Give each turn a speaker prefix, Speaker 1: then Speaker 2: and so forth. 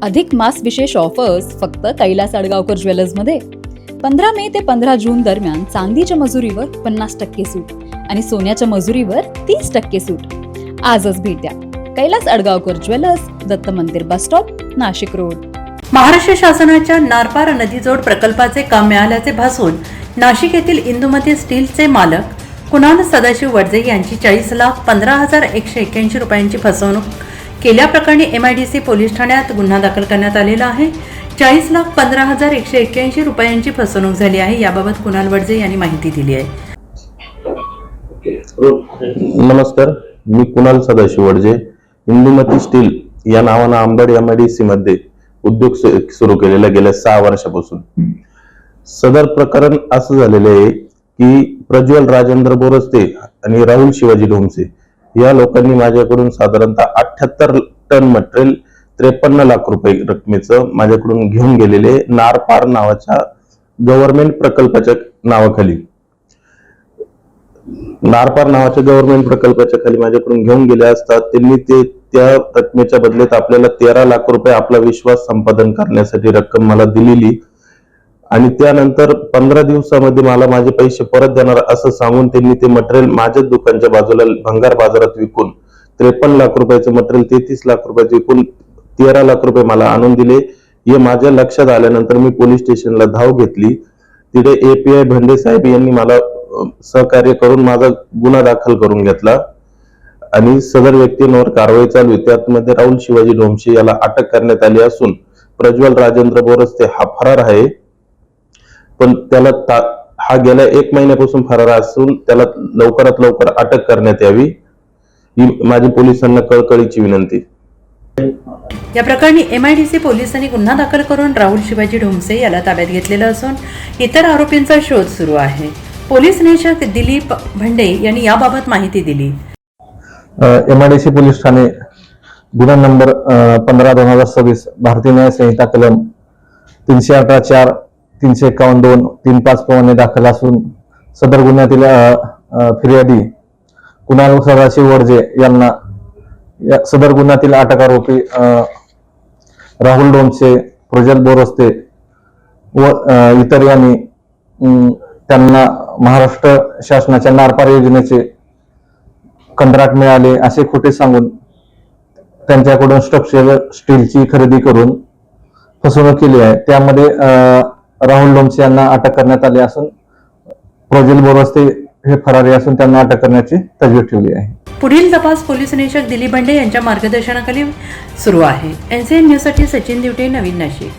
Speaker 1: अधिक मास विशेष ऑफर्स फक्त कैलास अडगावकर ज्वेलर्समध्ये. 15 मे ते 15 जून दरम्यान चांदीच्या मजुरीवर 50% सूट आणि सोन्याच्या मजुरीवर 30% सूट. आजच भेट द्या कैलास अडगावकर ज्वेलर्स, दत्त मंदिर bus stop, Nashik road.
Speaker 2: Maharashtra शासनाच्या नारपार नदीजोड प्रकल्पाचे काम मिळाल्याचे भासून नाशिक येथील इंदुमती स्टीलचे मालक कुणाल सदाशिव वडजे यांची 40,15,181 रुपयांची फसवणूक केल्याप्रकरणी MIDC पोलीस ठाण्यात गुन्हा दाखल करण्यात आलेला आहे. 40,15,181 रुपयांची फसवणूक झाली आहे. याबाबत कुणाल वडजे यांनी माहिती दिली आहे.
Speaker 3: नमस्कार, मी कुणाल सदाशिव वडजे. इंदुमती स्टील या नावानं अंबड MIDC मध्ये उद्योग सुरू केलेला गेल्या 6 वर्षापासून. सदर प्रकरण असं झालेलं आहे की प्रज्वल राजेंद्र बोरस्ते आणि राहुल शिवाजी ढोमसे या लोकांनी माझ्याकडून साधारणतः 78 टन मटेरियल 53 लाख रुपये रकमेचं माझ्याकडून घेऊन गेलेले नारपार नावाच्या गव्हर्नमेंट प्रकल्पाच्या नावाखाली माझ्याकडून घेऊन गेले असतात. त्यांनी त्या रकमेच्या बदल्यात आपल्याला 13 लाख रुपये आपला विश्वास संपादन करण्यासाठी रक्कम मला दिलेली आणि त्यानंतर 15 दिवसामध्ये मला माझे पैसे परत देणार असं सांगून त्यांनी ते मटेरियल माझ्याच दुकानच्या बाजूला भंगार बाजारात विकून 53 लाख रुपयाचं मटेरियल 33 लाख रुपयाचं विकून 13 लाख रुपये मला आणून दिले. हे माझ्या लक्षात आल्यानंतर मी पोलीस स्टेशनला धाव घेतली. तिथे API भंडे साहेब यांनी मला सहकार्य करून माझा गुन्हा दाखल करून घेतला आणि सदर व्यक्तींवर कारवाई चालू आहे. त्यामध्ये राहुल शिवाजी ढोमसे याला अटक करण्यात आली असून प्रज्वल राजेंद्र बोरस्ते हा फरार आहे. पण त्याला हा गेल्या 1 महिन्यापासून फरार असून त्याला लवकरात लवकर अटक करण्यात यावी ही माझी पोलिसांना कळकळीची विनंती.
Speaker 2: या प्रकरणी MIDC पोलिसांनी गुन्हा दाखल करून राहुल शिवाजी ढोमसे याला ताब्यात घेतलेलं असून इतर आरोपींचा शोध सुरू आहे. पोलीस निरीक्षक दिलीप भंडे यांनी याबाबत माहिती दिली.
Speaker 4: MIDC पोलीस ठाणे गुन्हा नंबर 15/2026 भारतीय न्याय संहिता कलम 318(4), 351(2), 35 प्रमाणे दाखल असून सदर गुन्ह्यातील फिर्यादी कुणाल सदाशिव वडजे यांना सदर गुन्ह्यातील अटक आरोपी राहुल ढोमसे, प्रज्वल बोरस्ते व इतर यांनी त्यांना महाराष्ट्र शासनाच्या नारपार योजनेचे कंत्राट मिळाले असे खोटे सांगून त्यांच्याकडून स्ट्रक्चरल स्टीलची खरेदी करून फसवणूक केली आहे. त्यामध्ये राहुल ढोमसे यांना अटक करण्यात आली असून प्रज्वल बोरस्ते हे फरारी असून त्यांना अटक करण्याची तजवीज ठेवली आहे.
Speaker 2: पुढील तपास पोलीस निरीक्षक दिलीप भंडे यांच्या मार्गदर्शनाखाली सुरू आहे. NCN न्यूजसाठी सचिन दिवटे, नवीन नाशिक.